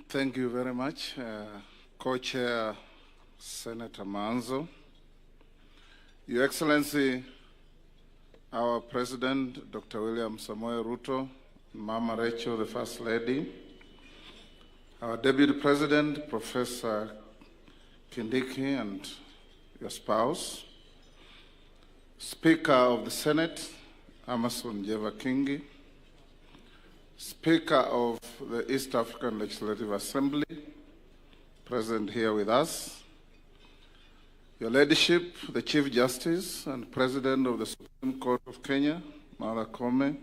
Thank you very much, Co-Chair Senator Manzo. Your Excellency, our President, Dr. William Samoei Ruto, Mama Rachel, the First Lady, our Deputy President, Professor Kindiki, and your spouse, Speaker of the Senate, Amason Jeva Kingi, Speaker of the East African Legislative Assembly, present here with us, Your Ladyship, the Chief Justice and President of the Supreme Court of Kenya, Martha Koome,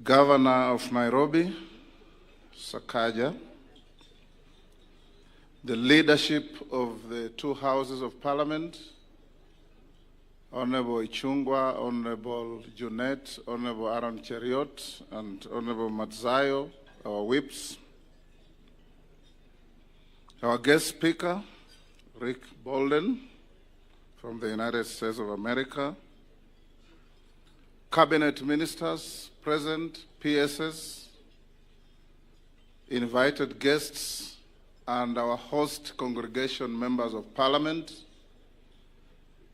Governor of Nairobi, Sakaja, the leadership of the two houses of Parliament, Honorable Ichung'wah, Honorable Junet, Honorable Aaron Cheriot, and Honorable Matzayo, our whips, our guest speaker, Rick Bolden from the United States of America, cabinet ministers present, PSS, invited guests, and our host congregation members of Parliament.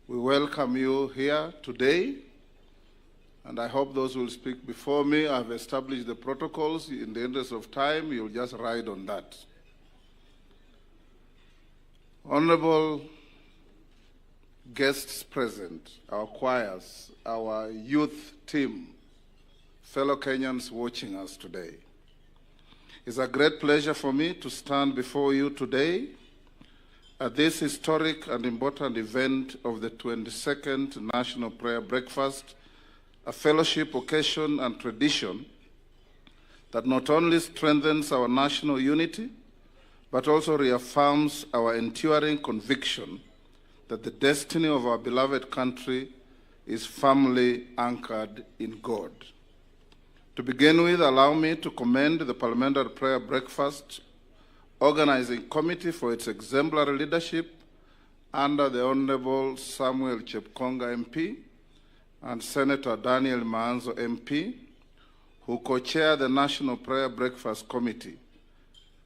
We welcome you here today, and I hope those who will speak before me have established the protocols. In the interest of time, you'll just ride on that. Honorable guests present, our choirs, our youth team, fellow Kenyans watching us today. It's a great pleasure for me to stand before you today at this historic and important event of the 22nd National Prayer Breakfast, a fellowship occasion and tradition that not only strengthens our national unity, but also reaffirms our enduring conviction that the destiny of our beloved country is firmly anchored in God. To begin with, allow me to commend the Parliamentary Prayer Breakfast Organizing Committee for its exemplary leadership under the Honorable Samuel Chepkonga MP and Senator Daniel Manzo MP, who co-chair the National Prayer Breakfast Committee,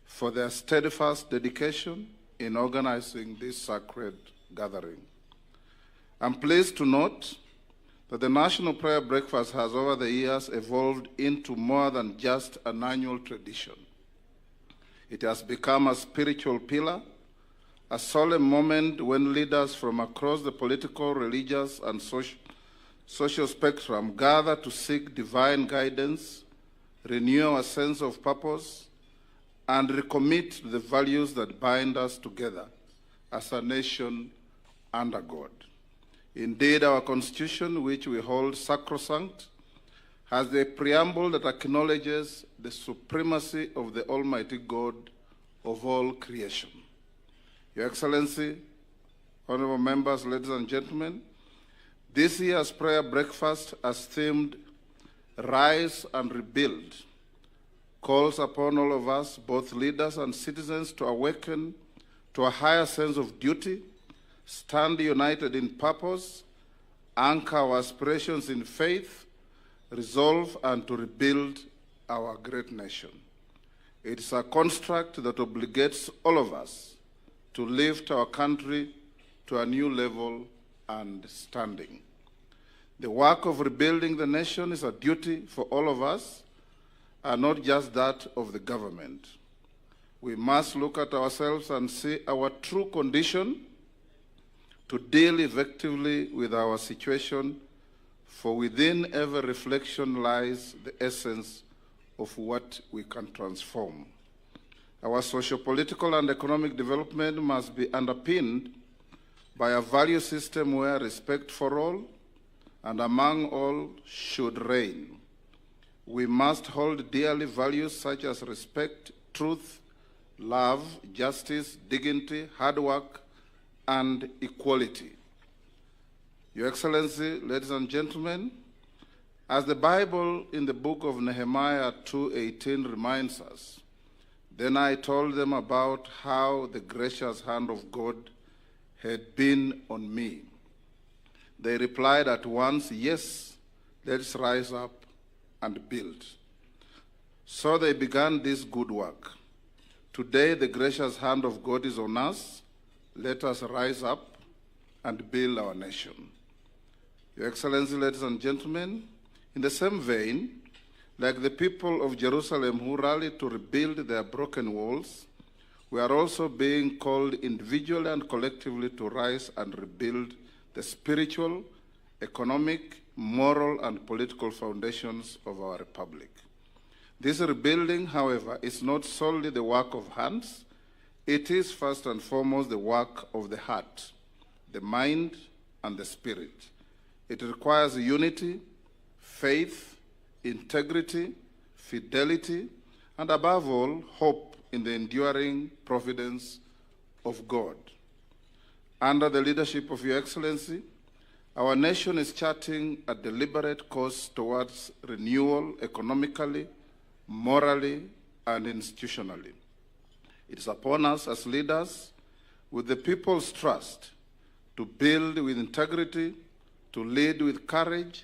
for their steadfast dedication in organizing this sacred gathering. I'm pleased to note that the National Prayer Breakfast has over the years evolved into more than just an annual tradition. It has become a spiritual pillar, a solemn moment when leaders from across the political, religious, and social spectrum gather to seek divine guidance, renew our sense of purpose, and recommit to the values that bind us together as a nation under God. Indeed, our Constitution, which we hold sacrosanct, has a preamble that acknowledges the supremacy of the Almighty God of all creation. Your Excellency, honorable members, ladies and gentlemen, this year's prayer breakfast, as themed Rise and Rebuild, calls upon all of us, both leaders and citizens, to awaken to a higher sense of duty, stand united in purpose, anchor our aspirations in faith, resolve, and to rebuild our great nation. It is a construct that obligates all of us to lift our country to a new level and standing. The work of rebuilding the nation is a duty for all of us, and not just that of the government. We must look at ourselves and see our true condition to deal effectively with our situation, for within every reflection lies the essence of what we can transform. Our socio-political and economic development must be underpinned by a value system where respect for all and among all should reign. We must hold dearly values such as respect, truth, love, justice, dignity, hard work, and equality. Your Excellency, ladies and gentlemen, as the Bible in the book of Nehemiah 2:18 reminds us, then I told them about how the gracious hand of God had been on me. They replied at once, yes, let's rise up and build. So they began this good work. Today, the gracious hand of God is on us. Let us rise up and build our nation. Your Excellency, ladies and gentlemen, in the same vein, like the people of Jerusalem who rallied to rebuild their broken walls, we are also being called individually and collectively to rise and rebuild the spiritual, economic, moral, and political foundations of our republic. This rebuilding, however, is not solely the work of hands. It is first and foremost the work of the heart, the mind, and the spirit. It requires unity, faith, integrity, fidelity, and above all, hope in the enduring providence of God. Under the leadership of Your Excellency, our nation is charting a deliberate course towards renewal economically, morally, and institutionally. It is upon us as leaders, with the people's trust, to build with integrity, to lead with courage,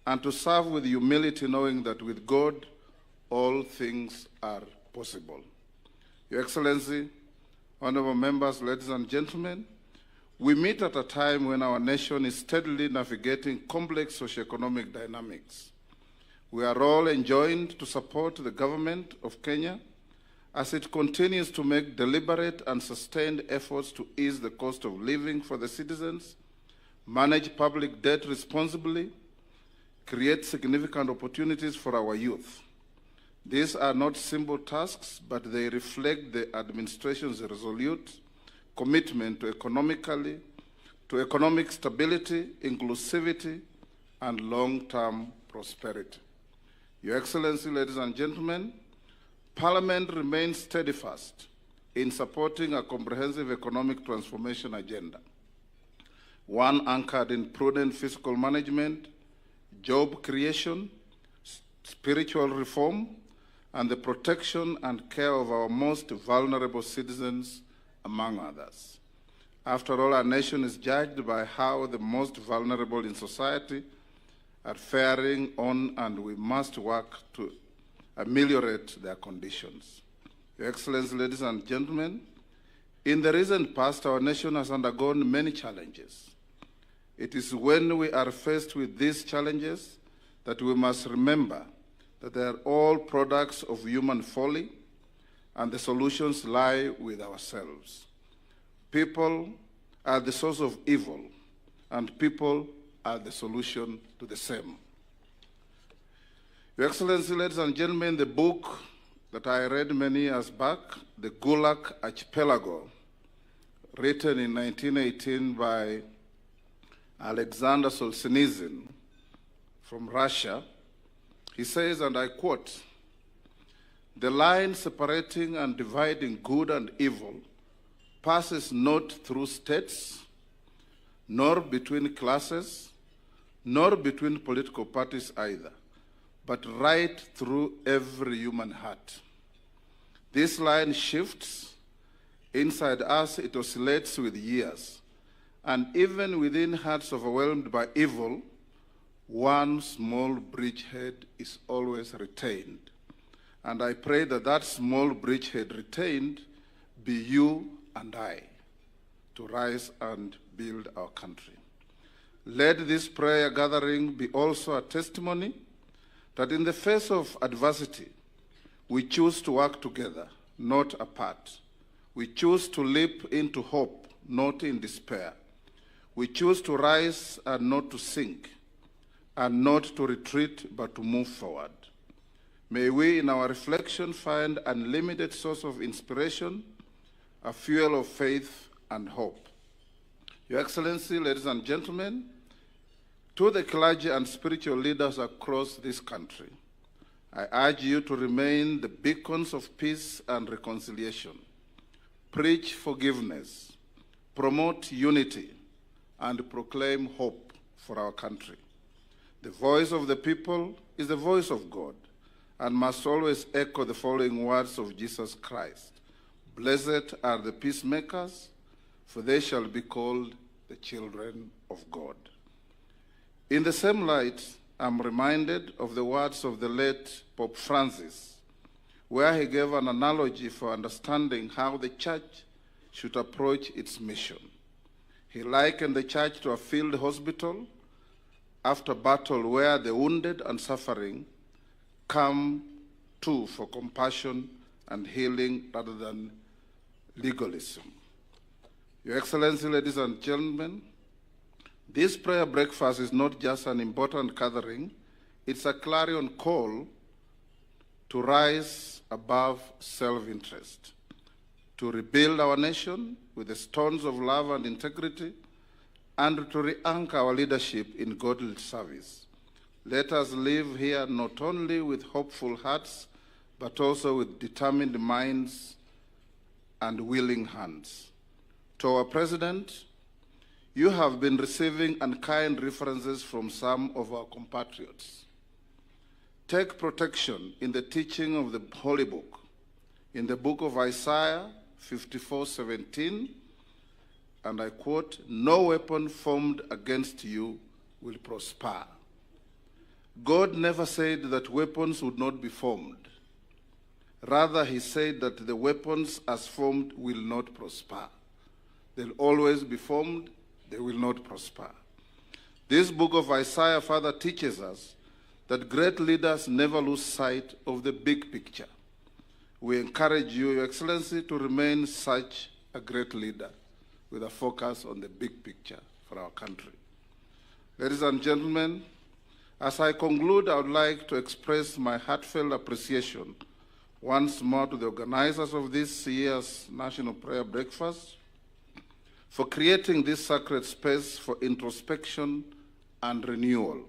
and to serve with humility, knowing that with God, all things are possible. Your Excellency, honorable members, ladies and gentlemen, we meet at a time when our nation is steadily navigating complex socioeconomic dynamics. We are all enjoined to support the government of Kenya as it continues to make deliberate and sustained efforts to ease the cost of living for the citizens, manage public debt responsibly, create significant opportunities for our youth. These are not simple tasks, but they reflect the administration's resolute commitment to economic stability, inclusivity, and long-term prosperity. Your Excellency, ladies and gentlemen, Parliament remains steadfast in supporting a comprehensive economic transformation agenda, one anchored in prudent fiscal management, job creation, spiritual reform, and the protection and care of our most vulnerable citizens, among others. After all, our nation is judged by how the most vulnerable in society are faring on, and we must work to ameliorate their conditions. Your Excellency, ladies and gentlemen, in the recent past, our nation has undergone many challenges. It is when we are faced with these challenges that we must remember that they are all products of human folly, and the solutions lie with ourselves. People are the source of evil, and people are the solution to the same. Your Excellency, ladies and gentlemen, the book that I read many years back, The Gulag Archipelago, written in 1918 by Alexander Solzhenitsyn from Russia, he says, and I quote, "The line separating and dividing good and evil passes not through states, nor between classes, nor between political parties either, but right through every human heart. This line shifts. Inside us, it oscillates with years. And even within hearts overwhelmed by evil, one small bridgehead is always retained. And I pray that that small bridgehead retained be you and I, to rise and build our country. Let this prayer gathering be also a testimony that in the face of adversity, we choose to work together, not apart. We choose to leap into hope, not in despair. We choose to rise and not to sink, and not to retreat, but to move forward. May we, in our reflection, find unlimited source of inspiration, a fuel of faith and hope. Your Excellency, ladies and gentlemen, to the clergy and spiritual leaders across this country, I urge you to remain the beacons of peace and reconciliation. Preach forgiveness, promote unity, and proclaim hope for our country. The voice of the people is the voice of God and must always echo the following words of Jesus Christ. Blessed are the peacemakers, for they shall be called the children of God. In the same light, I'm reminded of the words of the late Pope Francis where he gave an analogy for understanding how the church should approach its mission. He likened the church to a field hospital after battle where the wounded and suffering come to for compassion and healing rather than legalism. Your Excellency, ladies and gentlemen, this prayer breakfast is not just an important gathering, it's a clarion call to rise above self-interest, to rebuild our nation with the stones of love and integrity, and to re-anchor our leadership in godly service. Let us live here not only with hopeful hearts, but also with determined minds and willing hands. To our President, you have been receiving unkind references from some of our compatriots. Take protection in the teaching of the Holy Book. In the book of Isaiah 54:17, and I quote, "No weapon formed against you will prosper." God never said that weapons would not be formed. Rather, he said that the weapons as formed will not prosper. They'll always be formed, they will not prosper. This book of Isaiah further teaches us that great leaders never lose sight of the big picture. We encourage you, Your Excellency, to remain such a great leader with a focus on the big picture for our country. Ladies and gentlemen, as I conclude, I would like to express my heartfelt appreciation once more to the organizers of this year's National Prayer Breakfast for creating this sacred space for introspection and renewal.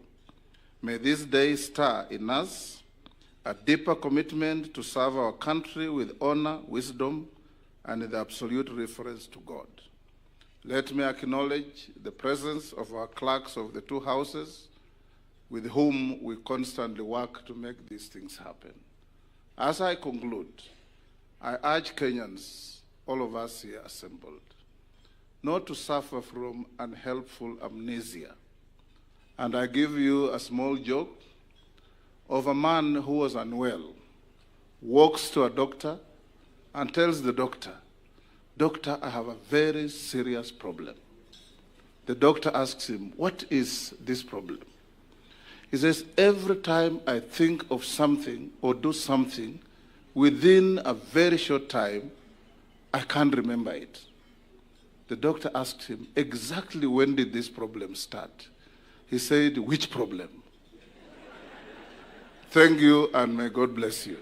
May this day stir in us a deeper commitment to serve our country with honor, wisdom, and the absolute reference to God. Let me acknowledge the presence of our clerks of the two houses, with whom we constantly work to make these things happen. As I conclude, I urge Kenyans, all of us here assembled, not to suffer from unhelpful amnesia. And I give you a small joke of a man who was unwell, walks to a doctor and tells the doctor, "Doctor, I have a very serious problem." The doctor asks him, "What is this problem?" He says, "Every time I think of something or do something, within a very short time, I can't remember it." The doctor asked him, "Exactly when did this problem start?" He said, "Which problem?" Thank you, and may God bless you.